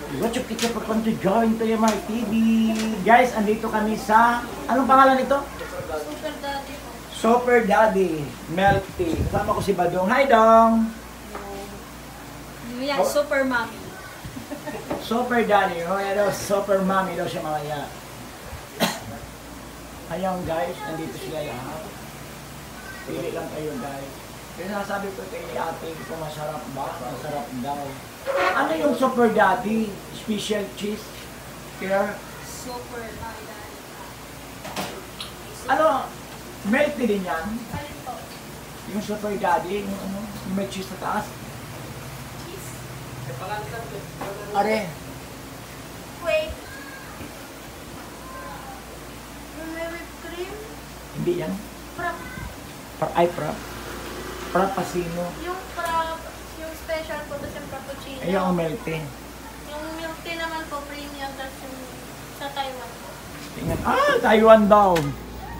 What's up, teacher, for to join to my TV. Guys, andito kami sa, anong pangalan nito? Super Daddy po. Super Daddy Milk Tea. Kasama ko si Badong. Hi, Dong! Yan, Oh. Super Mommy. Super Daddy. Oh, yan daw, Super Mommy daw siya mga yan. Ayun, guys, andito sila lahat. Pili lang kayo, guys. Kaya nasabi ko kay ate kung masarap ba? Masarap daw. Ano yung Super Daddy? Special cheese? Here? Super Daddy. Ano? Milk tea din yan? Alin po? Yung Super Daddy, yung ano? Yung may cheese na taas? Cheese? Are, Wait. Yung may whipped cream? hindi yan. Prop. Frappuccino. Yung prop, yung special po, tapos yung frappuccino. Ayun ang milk tea. Yung milk tea naman po, premium, tapos yung sa Taiwan po. Tingnan. Taiwan daw.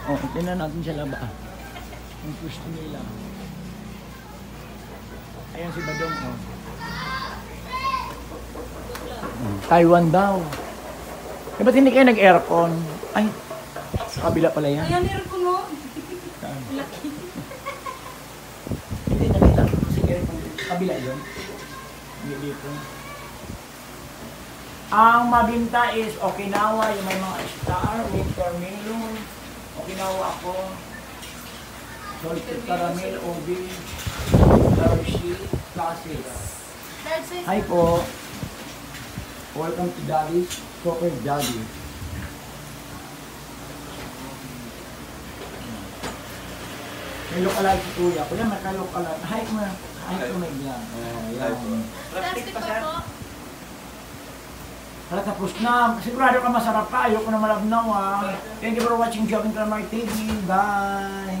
Oh, tingnan natin sila ba. Ang gusto nila. Ayan si Badong. Oh. Taiwan daw. Eh, ba't hindi kayo nag-aircon? Ay, sa kabila pala yan. Ayan, meron ko no. Saan? Laki. Hindi nakita. Kasi aircon. Kabila yun. Hindi dito. Ang mabinta is Okinawa, yung may mga star, winter melon, Okinawa ako, salted caramel, obi, Hershey, classic. Third size. Hi po. Welcome to Daddy's Super Daddy. May lookalike si Kuya. Kuya, may ka-lookalike. Hi mo. Hi ko may yan. Yan. Plastic pa po. Hala, tapos na. Sigurado ka masarap ka. Ayoko na malabnaw ah. Thank you for watching Jogging Calamari TV. Bye!